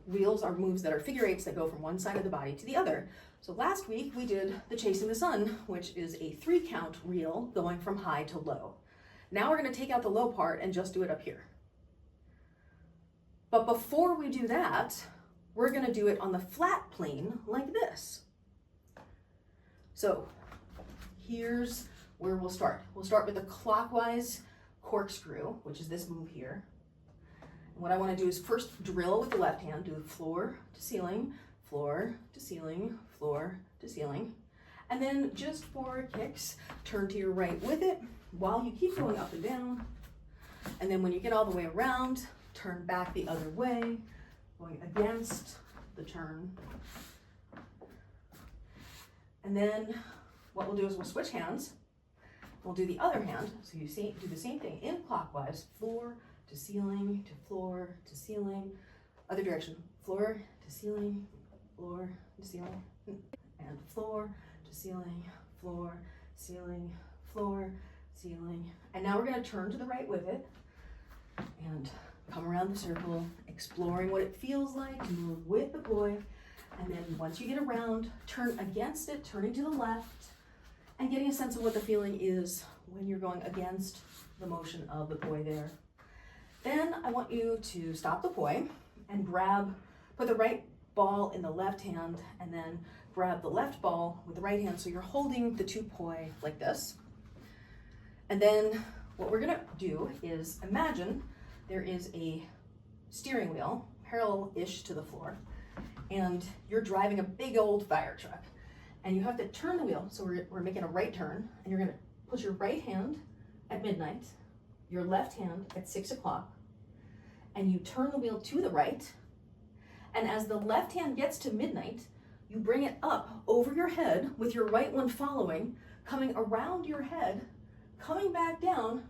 wheels are moves that are figure eights that go from one side of the body to the other. So last week we did the Chasing the Sun, which is a 3 count reel going from high to low. Now we're going to take out the low part and just do it up here. But before we do that, we're going to do it on the flat plane like this. So here's where we'll start. We'll start with the clockwise corkscrew, which is this move here. And what I want to do is first drill with the left hand, do floor to ceiling, floor to ceiling, floor to ceiling. And then just for kicks, turn to your right with it while you keep going up and down. And then when you get all the way around, turn back the other way, going against the turn. And then what we'll do is we'll switch hands. We'll do the other hand. So you see, do the same thing in clockwise, floor to ceiling, to floor, to ceiling. Other direction, floor to ceiling, floor to ceiling, and floor to ceiling, floor, ceiling, floor, ceiling. And now we're going to turn to the right with it and come around the circle, exploring what it feels like to move with the poi. And then once you get around, turn against it, turning to the left, and getting a sense of what the feeling is when you're going against the motion of the poi there. Then I want you to stop the poi and put the right ball in the left hand, and then grab the left ball with the right hand. So you're holding the 2 poi like this. And then what we're gonna do is imagine there is a steering wheel parallel-ish to the floor, and you're driving a big old fire truck, and you have to turn the wheel. So we're making a right turn, and you're gonna put your right hand at midnight, your left hand at 6 o'clock, and you turn the wheel to the right. And as the left hand gets to midnight, you bring it up over your head with your right one following, coming around your head, coming back down,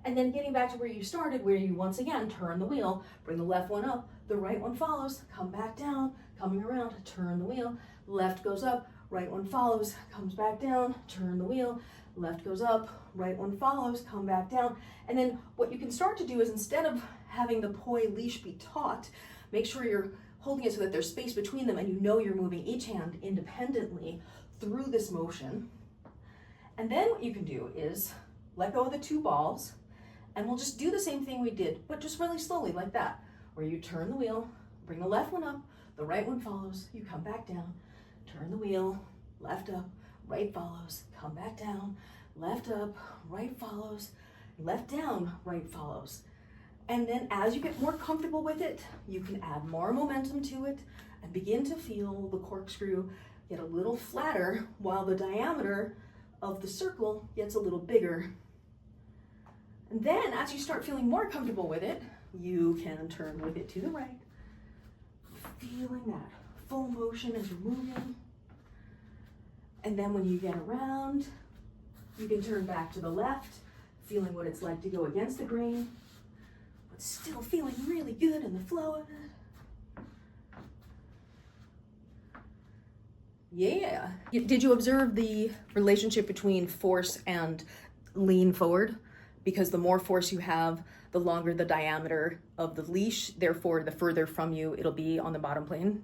and then getting back to where you started, where you once again turn the wheel, bring the left one up, the right one follows, come back down, coming around, turn the wheel, left goes up, right one follows, comes back down, turn the wheel, left goes up, right one follows, come back down. And then what you can start to do is, instead of having the poi leash be taut, make sure you're holding it so that there's space between them and you know you're moving each hand independently through this motion. And then what you can do is let go of the 2 balls, and we'll just do the same thing we did, but just really slowly like that, where you turn the wheel, bring the left one up, the right one follows, you come back down, turn the wheel, left up, right follows, come back down, left up, right follows, left down, right follows. And then as you get more comfortable with it, you can add more momentum to it and begin to feel the corkscrew get a little flatter while the diameter of the circle gets a little bigger. And then as you start feeling more comfortable with it, you can turn with it to the right, feeling that full motion as you're moving. And then when you get around, you can turn back to the left, feeling what it's like to go against the grain, but still feeling really good in the flow of it. Yeah. Did you observe the relationship between force and lean forward? Because the more force you have, the longer the diameter of the leash, therefore the further from you it'll be on the bottom plane.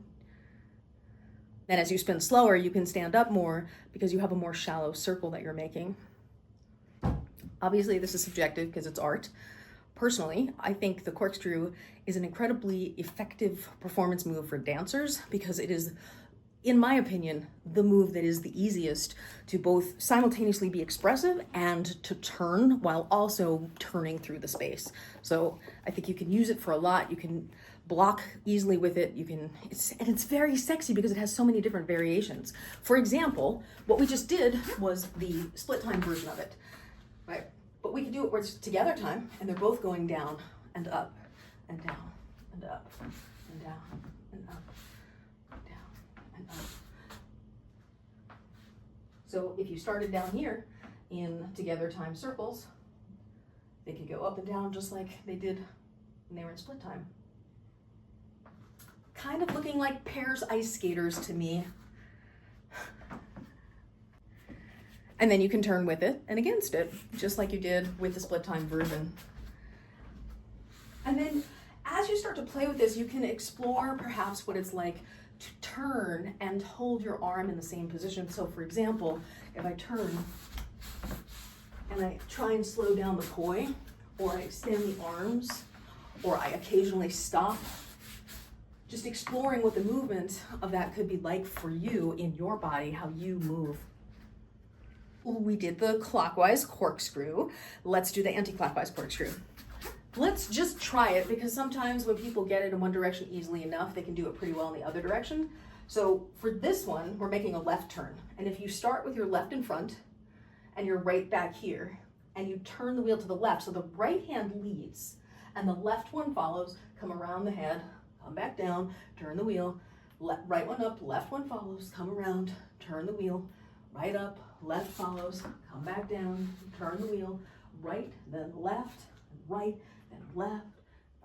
And as you spin slower, you can stand up more because you have a more shallow circle that you're making. Obviously, this is subjective because it's art. Personally, I think the corkscrew is an incredibly effective performance move for dancers because it is, in my opinion, the move that is the easiest to both simultaneously be expressive and to turn while also turning through the space. So I think you can use it for a lot. You can block easily with it. It's very sexy because it has so many different variations. For example, what we just did was the split time version of it, right? But we can do it where it's together time and they're both going down and up and down and up and down and up. So if you started down here in together time circles, they could go up and down just like they did when they were in split time. Kind of looking like pairs ice skaters to me. And then you can turn with it and against it, just like you did with the split time version. And then as you you start to play with this, you can explore perhaps what it's like to turn and hold your arm in the same position. So for example, if I turn and I try and slow down the poi, or I extend the arms, or I occasionally stop, just exploring what the movement of that could be like for you in your body, how you move. We did the clockwise corkscrew. Let's do the anti-clockwise corkscrew. Let's just try it, because sometimes when people get it in one direction easily enough, they can do it pretty well in the other direction. So for this one, we're making a left turn. And if you start with your left in front and your right back here, and you turn the wheel to the left, so the right hand leads and the left one follows, come around the head, come back down, turn the wheel, right one up, left one follows, come around, turn the wheel, right up, left follows, come back down, turn the wheel, right, then left, and right, then left,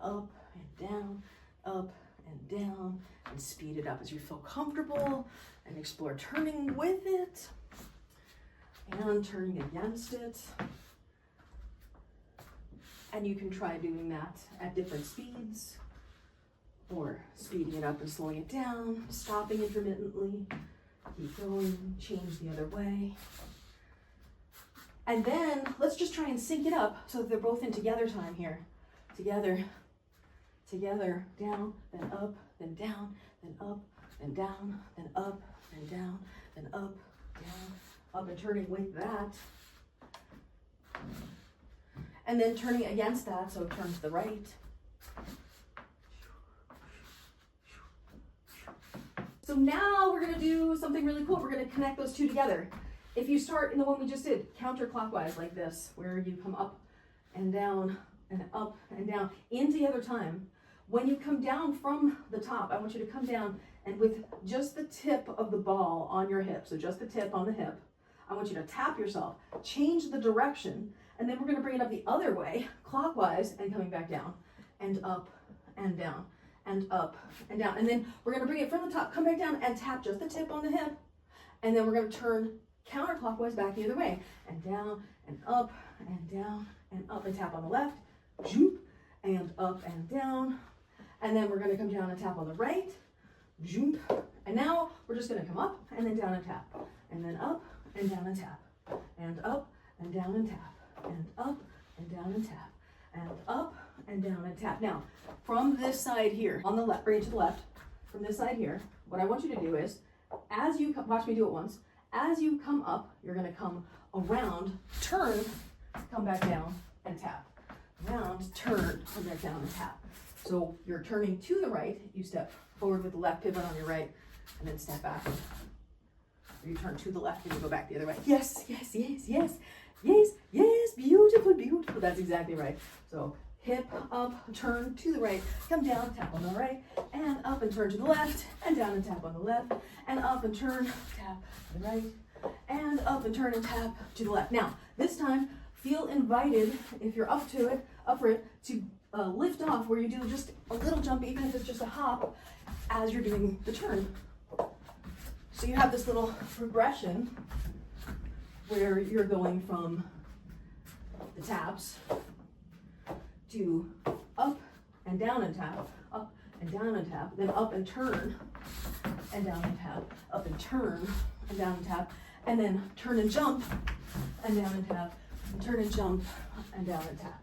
up and down, and speed it up as you feel comfortable, and explore turning with it and turning against it. And you can try doing that at different speeds, or speeding it up and slowing it down, stopping intermittently, keep going, change the other way. And then let's just try and sync it up so that they're both in together time here. Together, together, down, then up, then down, then up, then down, then up, then down, then up, down, up, and turning with that. And then turning against that, so turn to the right. So now we're gonna do something really cool. We're gonna connect those two together. If you start in the one we just did, counterclockwise like this, where you come up and down and up and down in the other time, when you come down from the top, I want you to come down and with just the tip of the ball on your hip, so just the tip on the hip, I want you to tap yourself, change the direction, and then we're gonna bring it up the other way, clockwise, and coming back down, and up, and down, and up, and down. And then we're gonna bring it from the top, come back down, and tap just the tip on the hip. And then we're gonna turn counterclockwise back the other way, and down, and up, and up, and tap on the left, zoop, and up, and down. And then we're gonna come down and tap on the right, zoop. And now we're just gonna come up, and then down and tap, and then up, and down and tap, and up, and down and tap, and up, and down and tap, and up, and down and tap. Now, from this side here, on the left, bring it to the left, from this side here, what I want you to do is, as you come, watch me do it once, as you come up, you're gonna come around, turn, come back down, and tap. Around, turn, come back down, and tap. So you're turning to the right, you step forward with the left pivot on your right, and then step back. Or you turn to the left and you go back the other way. Yes, yes, yes, yes, yes, yes, beautiful, beautiful. That's exactly right. So hip up, turn to the right, come down, tap on the right, and up and turn to the left, and down and tap on the left, and up and turn, tap to the right, and up and turn and tap to the left. Now, this time, feel invited, if you're up to it, up for it, to lift off where you do just a little jump, even if it's just a hop, as you're doing the turn. So you have this little progression where you're going from the taps to up and down and tap, up and down and tap, then up and turn and down and tap, up and turn and down and tap, and then turn and jump and down and tap, and turn and jump and down and tap.